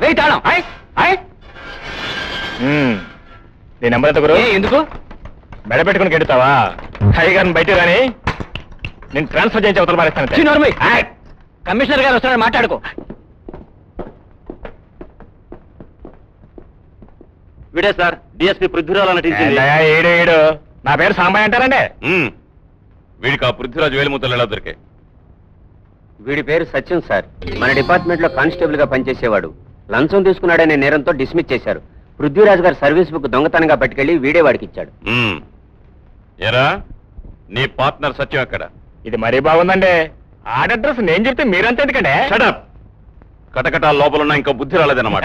వెయ్యి తాళం. నీ నెంబర్ ఎంత గురు? ఎందుకు మెడ పెట్టుకుని గెడుతావా? హైగారిని బయట కానీ నేను ట్రాన్స్ఫర్ చేయించి అవతల మారేస్తాను. కమిషనర్ గారు వస్తున్నాడు, మాట్లాడుకో. వీడే సార్, డిఎస్పీ పృథ్వీరాజ్ నటించింది. ఏడు నా పేరు సాంబయ్య అంటారండి. వీడికి ఆ పృథ్వీరాజ్ వేలిముద్దలు ఎలా దొరికాయి? వీడి పేరు సత్యం సార్. మన డిపార్ట్మెంట్ లో కానిస్టేబుల్ గా పనిచేసేవాడు. లంచం తీసుకున్నాడనే నేరంతో డిస్మిస్ చేశారు. పృథ్వీరాజ్ గారు సర్వీస్ బుక్ దొంగతనంగా పట్టుకెళ్లి వీడే వాడికి ఇచ్చాడు. ఎరా, నీ పార్ట్నర్ సత్యం ఎక్కడ? ఇది మరీ బాగుందండి. ఆడడ్రస్ నేను చెప్తే మీరంతా ఎందుకండి? షటప్. కటకటా లోపలున్నా ఇంకా బుద్ధి రాలేదన్నమాట.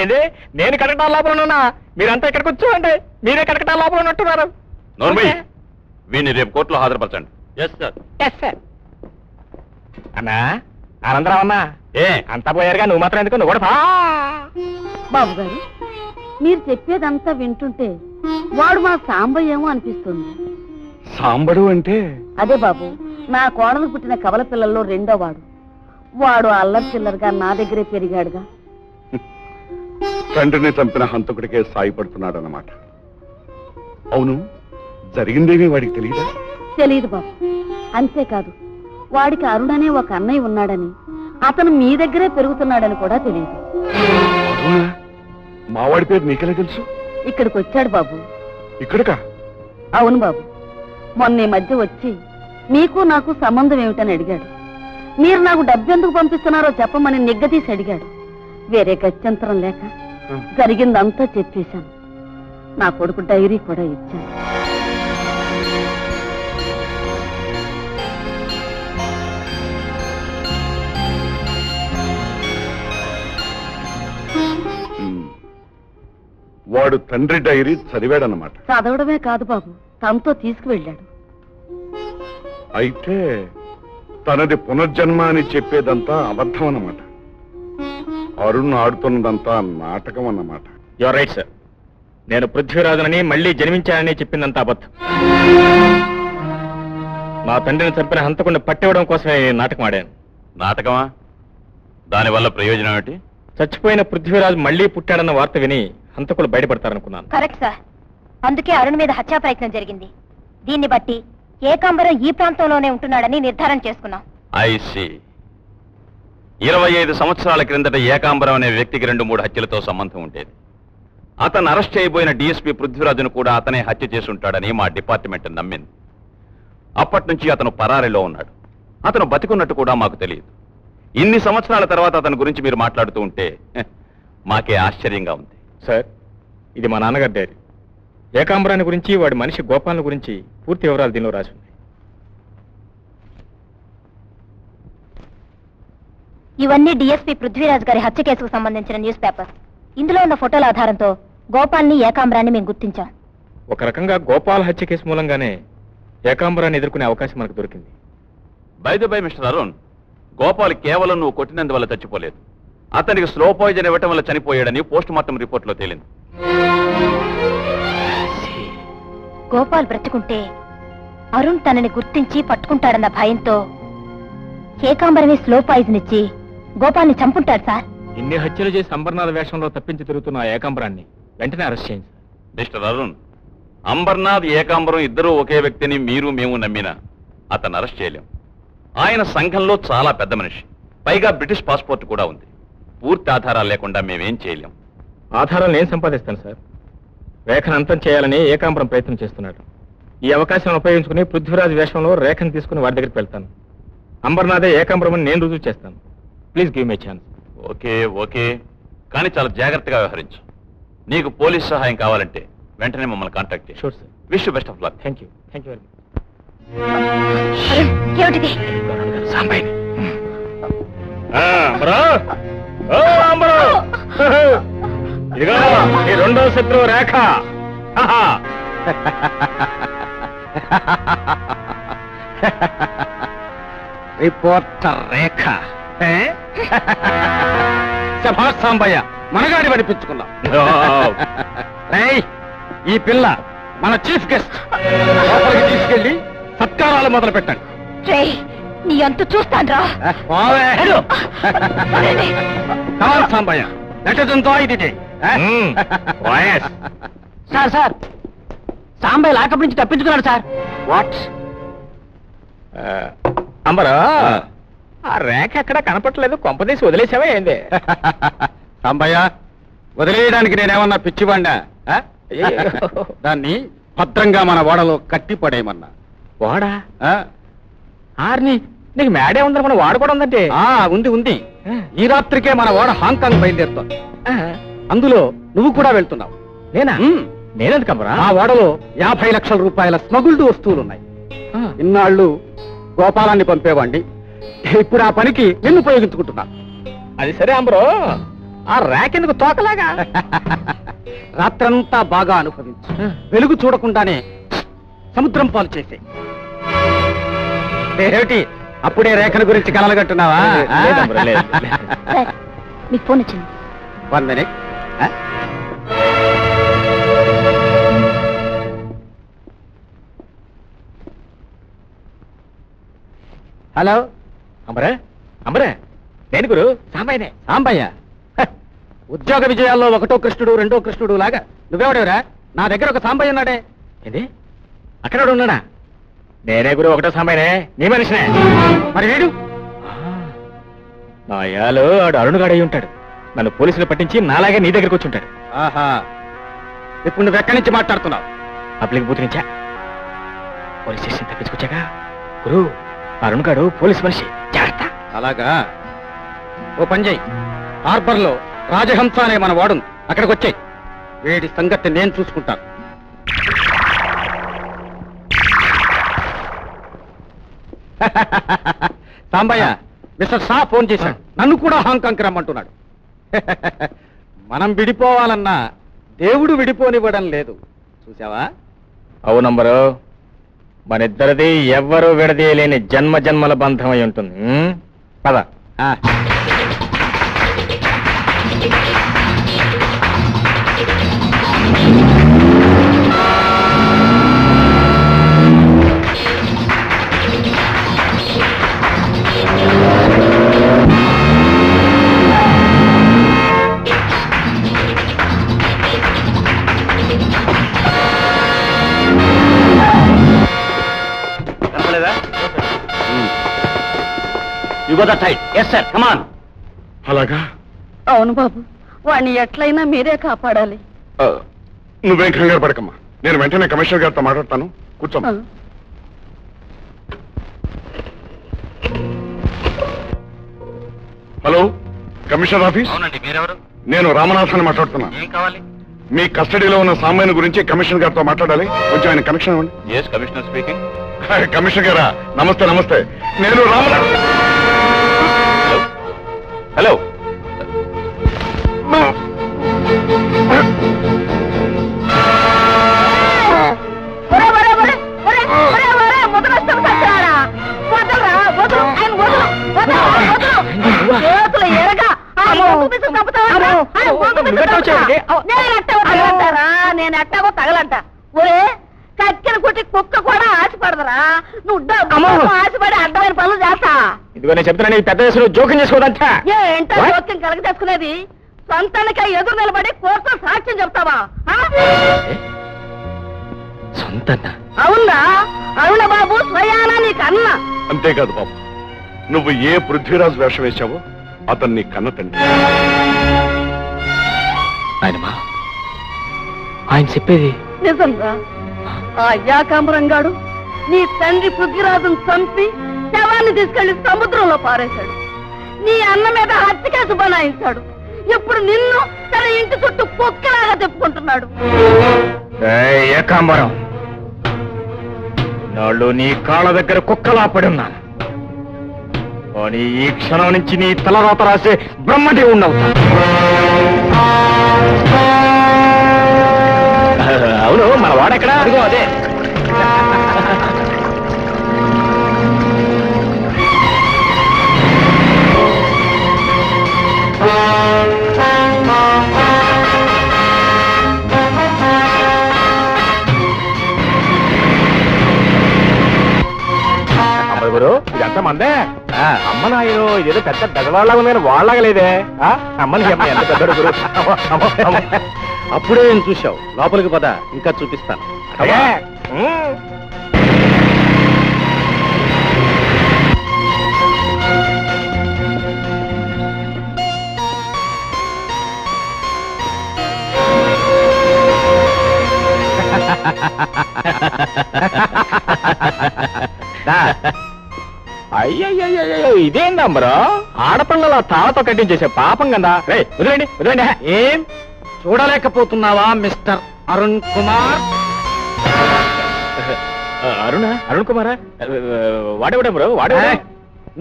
ఏంది? నేను కటకటా లోపల ఉన్నా, మీరంతా ఇక్కడికి వచ్చారండి. మీరే కటకటా లోపల ఉన్నట్టున్నారు. నోర్మీ, వీడిని రేపు కోర్టులో హాజరుపరచండి. Yes sir. అన్నా ఆనందరావు అన్నా, అంతా పోయారుగా, నువ్వు మాత్రం ఎందుకు? నువ్వు కూడా బాబు గారు, మీరు చెప్పేదంతా వింటుంటే వాడు మా సాంబయ్య ఏమో అనిపిస్తుంది. సాంబడు అంటే? అదే బాబు, నా కోడలు పుట్టిన కవల పిల్లల్లో రెండో వాడు. వాడు అల్లరి చిల్లరగా నా దగ్గరే పెరిగాడుగా. తండ్రిని చంపిన హంతకుడికే సాయపడుతున్నాడన్నమాట. అవును, జరిగిందేమీ వాడికి తెలియదా? తెలియదు బాబు. అంతేకాదు, వాడికి అరుణనే ఒక అన్నయ్య ఉన్నాడని, అతను మీ దగ్గరే పెరుగుతున్నాడని కూడా తెలియదు. మావాడి పేరు నీకెలా తెలుసు? ఇక్కడికి వచ్చాడు బాబు. ఇక్కడికా? అవును బాబు. మొన్న ఈ మధ్య వచ్చి మీకు నాకు సంబంధం ఏమిటని అడిగాడు. మీరు నాకు డబ్బెందుకు పంపిస్తున్నారో చెప్పమని నిగ్గదీసి అడిగాడు. వేరే గత్యంతరం లేక జరిగిందంతా చెప్పేశాను. నా కొడుకు డైరీ కూడా ఇచ్చాను. వాడు తండ్రి డైరీ చదివాడన్నమాట. చదవడమే కాదు బాబు, తనతో తీసుకువెళ్ళాడు. అయితే తనది పునర్జన్మ అని చెప్పేదంతా అబద్ధం అన్నమాట. అరుణ్ ఆడుతున్నదంతా నాటకం అన్నమాట. Your right sir. నేను పృథ్వీరాజునని మళ్లీ జన్మించానని చెప్పిందంతా అబద్ధం. మా తండ్రిని చంపిన హంతకుడిని పట్టివ్వడం కోసమే నాటకం ఆడాను. నాటకమా? దానివల్ల ప్రయోజనం ఏమిటి? చచ్చిపోయిన పృథ్వీరాజు మళ్లీ పుట్టాడన్న వార్త విని హంతకులు బయటపడతారనుకున్నాను. Correct sir. అందుకే అరుణ్ మీద హత్యా ప్రయత్నం జరిగింది. దీన్ని బట్టి ఏకాంబరం ఈ ప్రాంతంలోనే ఉంటున్నాడని నిర్ధారణ చేసుకున్నాం. I see. 25 సంవత్సరాల క్రిందట ఏకాంబరం అనే వ్యక్తికి 2-3 హత్యలతో సంబంధం ఉండేది. అతను అరెస్ట్ చేయబోయిన డిఎస్పీ పృథ్వీరాజును కూడా అతనే హత్య చేసి ఉంటాడని మా డిపార్ట్మెంట్ నమ్మింది. అప్పటి నుంచి అతను పరారీలో ఉన్నాడు. అతను బతికున్నట్టు కూడా మాకు తెలియదు. ఇన్ని సంవత్సరాల తర్వాత అతని గురించి మీరు మాట్లాడుతూ ఉంటే మాకే ఆశ్చర్యంగా ఉంది. సార్, ఇది మా నాన్నగారి డైరీ. ఏకాంబరాన్ని గురించి, వాడి మనిషి గోపాలను గురించి పూర్తి వివరాలు దీనిలో రాసి ఉన్నాయి. ఇవన్నీ డిఎస్పీ పృథ్వీరాజ్ గారి హత్య కేసుకు సంబంధించిన న్యూస్ పేపర్. ఇందులో ఉన్న ఫోటోల ఆధారంతో గోపాల్ని ఏకాంబరాన్ని మేము గుర్తించాం. ఒక రకంగా గోపాల్ హత్య కేసు మూలంగానే ఏకాంబరాన్ని ఎదుర్కొనే అవకాశం మనకు దొరికింది. By the by mister Arun, Gopal కేవలం నువ్వు కొట్టినందువల్ల చచ్చిపోలేదు. అతనికి స్లో పాయిజన్ ఇవ్వటం వల్ల చనిపోయాడని పోస్ట్ మార్టం రిపోర్ట్ లో తేలింది. గోపాల్ బ్రతుకుంటే అరుణ్ తనని గుర్తించి పట్టుకుంటాడన్న భయంతో ఏకాంబరమే స్లో పాయిజన్ ఇచ్చి గోపాల్ని చంపుంటాడు సార్. ఇన్ని హత్యలు చేసి అంబర్నాథ్ వేషంలో తప్పించి తిరుగుతున్న ఆ ఏకాంబరాన్ని వెంటనే అరెస్ట్ చేయండి. మిస్టర్ అరుణ్, అంబర్నాథ్ ఏకాంబరం ఇద్దరూ ఒకే వ్యక్తిని మీరు మేము నమ్మినా అతను అరెస్ట్ చేయలేం. ఆయన సంఘంలో చాలా పెద్ద మనిషి, పైగా బ్రిటిష్ పాస్పోర్ట్ కూడా ఉంది. పూర్తి ఆధారాలు లేకుండా మేమేం చేయలేం. ఆధారాలు నేను సంపాదిస్తాను సార్. రేఖను అంతం చేయాలని ఏకాంబరం ప్రయత్నం చేస్తున్నాడు. ఈ అవకాశం ఉపయోగించుకుని పృథ్వీరాజ్ వేషంలో రేఖను తీసుకుని వాడి దగ్గరికి వెళ్తాను. అంబర్నాథే ఏకాంబరం నేను రుజువు చేస్తాను. Please give my chance. Okay okay, కానీ చాలా జాగ్రత్తగా వ్యవహరించు. నీకు పోలీస్ సహాయం కావాలంటే వెంటనే మమ్మల్ని కాంటాక్ట్ చేయి. Sure sir. Wish you best of luck. Thank you very much. ఏమిటిది? సాంబయ్యని. ఇదిగో ఈ రెండో శత్రువు రేఖ. రిపోర్టర్ రేఖ. శభాష్ సాంబయ్య, మనగాడి అనిపించుకున్నాం. ఈ పిల్ల మన చీఫ్ గెస్ట్. లోపలికి తీసుకెళ్లి సత్కారాలు మొదలు పెట్టండి. నీ అంత చూస్తాన్రా Sambayya sir sir Sambayya lockup నుంచి తప్పించుకున్నాడు సార్. వాట్ అంబరా ఆ రేఖ ఎక్కడ కనపట్లేదు, కొంపదీసి వదిలేసావా ఏంది? సాంబయ్య, వదిలేయడానికి నేనేమన్నా పిచ్చివాణ్ణా? దాన్ని భద్రంగా మన ఓడలో కట్టి పడేయమన్నా. వాడా ఆర్ని నీకు మేడే ఉందని మన వాడు కూడా ఉందంటే? ఉంది ఉంది. ఈ రాత్రికే మన ఓడ హాంకాంగ్ బయలుదేరుతోంది. అందులో నువ్వు కూడా వెళ్తున్నావు. నేనా? నేనెందుకంబరా? ఆ ఓడలో 50 లక్షల రూపాయల స్మగుల్డ్ వస్తువులున్నాయి. ఇన్నాళ్ళు గోపాలాన్ని పంపేవాణ్ణి, ఇప్పుడు ఆ పనికి నిన్ను ఉపయోగించుకుంటున్నా. అది సరే అంబరో, ఆ ర్యాక్ ఎందుకు తోకలాగా? రాత్రంతా బాగా అనుభవించు, వెలుగు చూడకుండానే సముద్రం పాలు చేసే. ఏమిటి అప్పుడే రేఖల గురించి కలలుగట్టున్నావా? సార్, మీకు ఫోన్ వచ్చింది. 1 minute. హలో అంబరే అంబరే, నేను గురు సాంబయ్యనే. సాంబయ్య, ఉద్యోగ విజయాల్లో 1వ కృష్ణుడు 2వ కృష్ణుడు లాగా నువ్వెవడేవరా? నా దగ్గర ఒక సాంబయ్య ఉన్నాడే. ఏంది అక్కడ ఉన్నాడా? నేనే గురు, ఒకటో సాంబయ్యనే, నీ మనిషినే. మరి వీడు నా యాలో ఆడు అరుణుగాడై ఉంటాడు. నన్ను పోలీసులు పట్టించి నాలాగే నీ దగ్గరకు వచ్చి ఉంటాడు. ఆహా, ఇప్పుడు నువ్వెక్కడి నుంచి మాట్లాడుతున్నావు? అప్లికి బూత్ నుంచా? పోలీస్ స్టేషన్ తప్పించుకొచ్చాగా గురు. అరుణ్గాడు పోలీస్ మనిషి, జాగ్రత్త. అలాగా, ఓ పని చెయ్యి. హార్బర్ లో రాజహంస అనే మన వాడు అక్కడికి వచ్చాయి. వీడి సంగతి నేను చూసుకుంటాను. సాంబయ్య, మిస్టర్ షా ఫోన్ చేశాడు. నన్ను కూడా హాంకాంగ్కి రమ్మంటున్నాడు. మనం విడిపోవాలన్నా దేవుడు విడిపోనివ్వడం లేదు. చూసావా? అవునంబరు, మనిద్దరిది ఎవ్వరూ విడదీయలేని జన్మ జన్మల బంధం అయి ఉంటుంది. పద. You got that right. Yes, sir. Come on. అలాగా? అవును బాబు, వాణ్ణి ఎట్లయినా మీరే కాపాడాలి. నువ్వేం కంగారు పడకమ్మా, నేను వెంటనే కమిషనర్ గారితో మాట్లాడతాను. కూర్చోమ్మా. Hello, commissioner office. అవునండి, మీరెవరు? నేను రామనాథన్ మాట్లాడుతున్నా. ఏం కావాలి? మీ కస్టడీలో ఉన్న సామాన్య గురించి కమిషనర్ గారితో మాట్లాడాలి. కొంచెం ఆయన కనెక్షన్ ఇవ్వండి. Yes, commissioner speaking. కమిషనర్ గారా, నమస్తే. నమస్తే, నేను రామనాథన్. హలో. నేను ఎట్టాగో తగలంట. ఒరే, కక్కిన కొట్టి కుక్క కూడా ఆశపడదరా? నువ్వు డబ్బు ఆశపడి అడ్డమైన పనులు చేస్తా. ఇదిగో నేను చెప్తున్నా, పెద్ద వయసులో జోక్యం చేసుకోదంతా. ఏంటో జోక్యం కలగ చేసుకునేది? సొంతానికే ఎదురు నిలబడి కోర్టులో సాక్ష్యం చెప్తావా? సొంతన్నా? అవునా? అవున బాబు, స్వయానా నీకు అన్న. అంతేకాదు బాబు, నువ్వు ఏ పృథ్వీరాజ్ వేషం వేశావో అతన్ని నీ కన్న తండ్రి. ఆయనమా ఆయన చెప్పేది నిజంగా ఆ యాకాంబరంగాడు నీ తండ్రి పృథ్వీరాజును చంపి శవాన్ని తీసుకెళ్లి సముద్రంలో పారేశాడు. నీ అన్న మీద హత్య కేసు బనాయించాడు. ఇప్పుడు నిన్ను తన ఇంటి చుట్టూ కుక్కలాగా చెప్పుకుంటున్నాడు. ఏకాంబరం, నాళ్ళు నీ కాళ్ళ దగ్గర కుక్కలా పడి ఉన్నాను. కానీ ఈ క్షణం నుంచి నీ తలరాత రాసే బ్రహ్మదేవుణ్ణి అవుతా. అవును, మన వాడెక్కడ? అదిగో అదే. గురు, ఇదంతా అంత మందే అమ్మ నాయను ఇదేదో పెద్ద పెద్దవాళ్ళగా ఉంది కానీ వాళ్ళగా లేదే అమ్మని అమ్మ ఎంత పెద్ద అప్పుడే ఏం చూశావు, లోపలికి పద, ఇంకా చూపిస్తాను. అయ్యయ్యో ఇదేందమ్మరో ఆడపిల్లల తాళతో కట్టించేసే పాపం కదా. వదిలేండి వదిలేండి. ఏం చూడలేకపోతున్నావా మిస్టర్ అరుణ్ కుమార్? అరుణ్ కుమారా? వాడేవాడమ్మరో వాడేవాడే?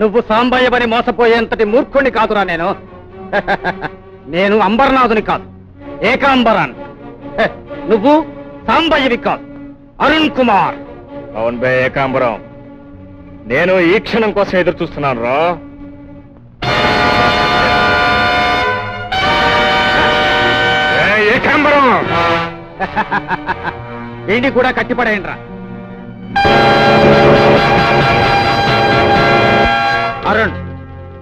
నువ్వు సాంబయ్యవని మోసపోయేంతటి మూర్ఖుణ్ణి కాదురా నేను. నేను అంబర్నాథుని కాదు, ఏకాంబరాన్ని. నువ్వు సాంబయ్యవి కాదు, అరుణ్ కుమార్. అవును బే ఏకాంబరం, నేను ఈ క్షణం కోసం ఎదురు చూస్తున్నాను రా. ఏకాంబరం వీడిని కూడా కట్టిపడేయండిరా. అరుణ్,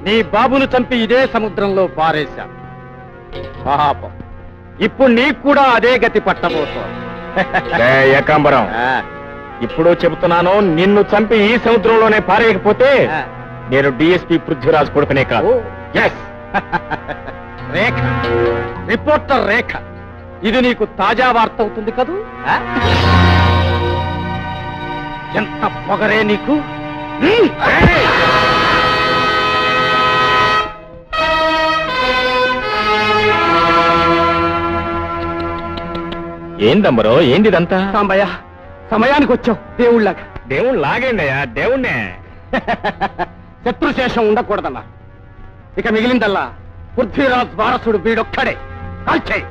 నీ బాబును చంపి ఇదే సముద్రంలో పారేశా. పాపం, ఇప్పుడు నీకు కూడా అదే గతి పట్టబోతోంది. ఏకాంబరం, ఇప్పుడు చెబుతున్నాను, నిన్ను చంపి ఈ సముద్రంలోనే పారేయకపోతే నేను డిఎస్పీ పృథ్వీరాజ్ కొడుకునే కాదు. రేఖ, రిపోర్టర్ రేఖ, ఇది నీకు తాజా వార్త అవుతుంది కదూ? ఎంత పొగరే నీకు! ఏందమ్మరో ఏందిదంతా? సాంబయ్య, సమయానికి వచ్చావు దేవుళ్ళగా. దేవుణ్ణి లాగేండయ్యా, దేవుణ్ణే. శత్రుశేషం ఉండకూడదన్నా. ఇక మిగిలిందల్లా పృథ్వీరాజ్ వారసుడు వీడొక్కడే. కాల్చేయ్.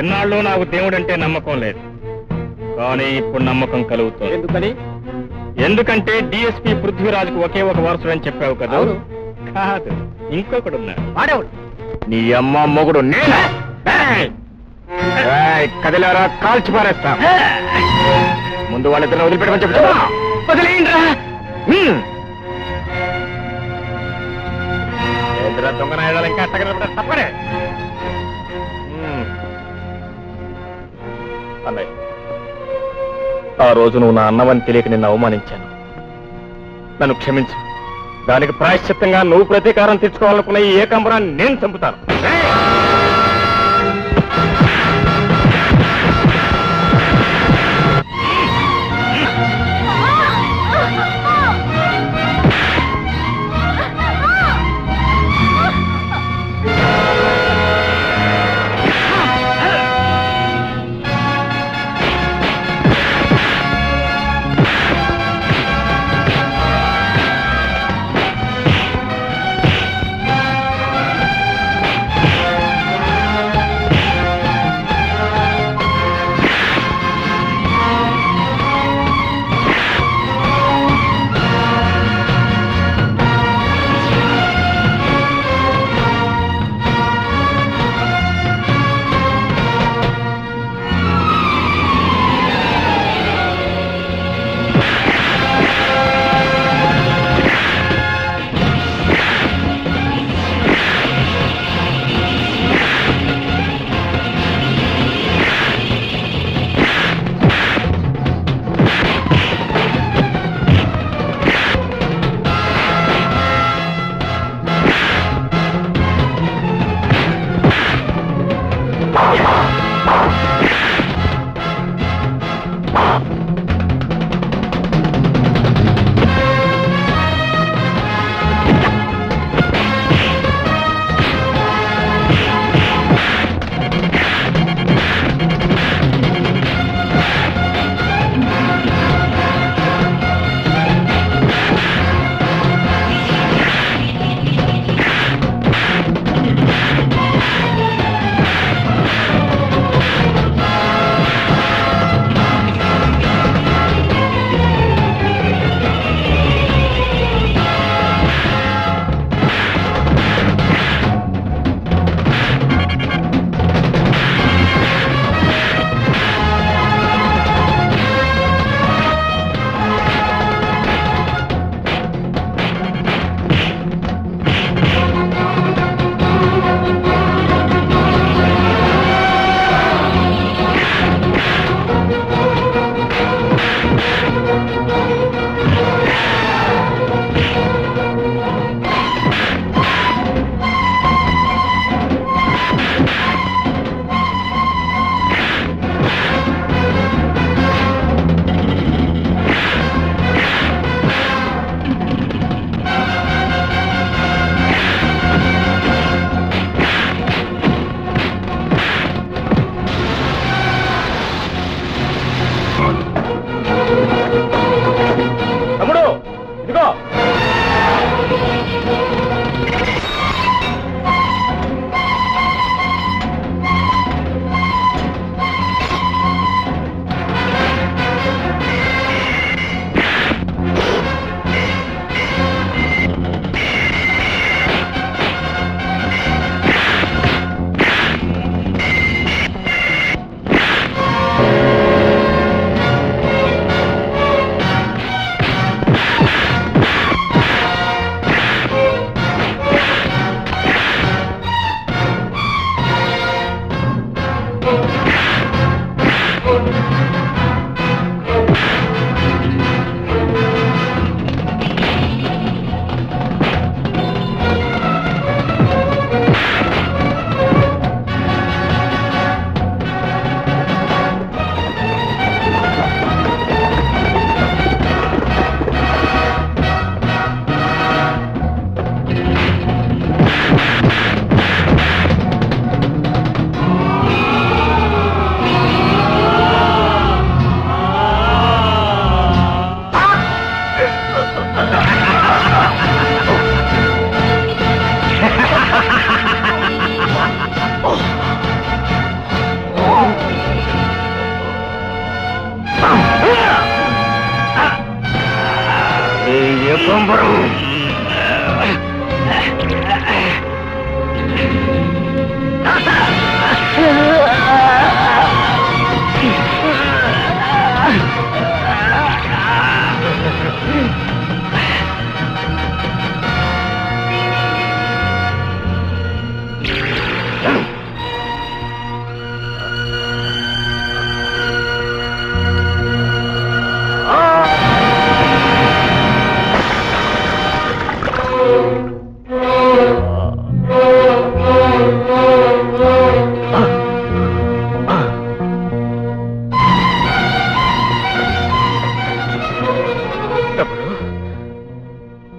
ఎన్నాళ్ళు నాకు దేవుడంటే నమ్మకం లేదు, కానీ ఇప్పుడు నమ్మకం కలుగుతుంది. ఎందుకని? ఎందుకంటే డిఎస్పీ పృథ్వీరాజ్కు ఒకే ఒక వారసుడు అని చెప్పావు కదా. కాదు, ఇంకొకడు ఉన్నాడు. వాడేవాడు? నీ అమ్మ మొగుడు నేను. కదిలారా కాల్చి పారేస్తా. ముందు వాళ్ళిద్దరిని వదిలిపెట్టమని చెప్తున్నా. వదిలేయండిరా. దొంగ నాయుడు ఇంకా తప్పనే. అన్నయ్య, ఆ రోజు నువ్వు నా అన్నవని తెలియక నిన్ను అవమానించాను. నన్ను క్షమించు. దానికి ప్రాయశ్చిత్తంగా నువ్వు ప్రతీకారం తెచ్చుకోవాలనుకున్న ఈ ఏకాంబరాన్ని నేను చంపుతాను.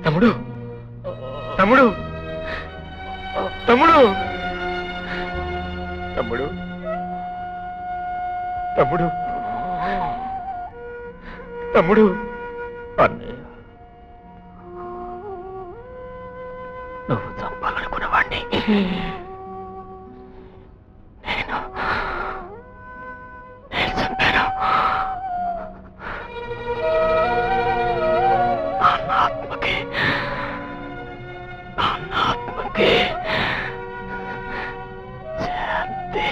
తమ్ముడు తమ్ముడు తమ్ముడు తమ్ముడు తమ్ముడు తమ్ముడు అన్నయ్య నువ్వు చంపాలనుకున్నవాణ్ణి నేను చంపాను. ఆత్మకి శాంతి.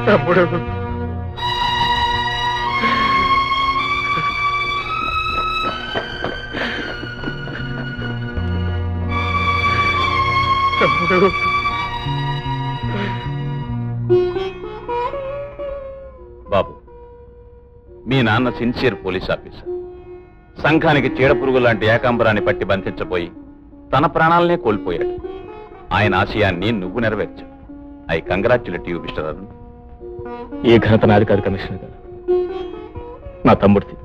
తమ్ముడు తమ్ముడు బాబు, మీ నాన్న సిన్సియర్ పోలీస్ ఆఫీసర్. సంఘానికి చీడపురుగు లాంటి ఏకాంబరాన్ని పట్టి బంధించబోయి తన ప్రాణాలనే కోల్పోయాడు. ఆయన ఆశయాన్ని నువ్వు నెరవేర్చావు. I congratulate you mister Arun. ఈ ఘనత నాది కాదు కమిషనర్ గారు, నా తమ్ముడిది.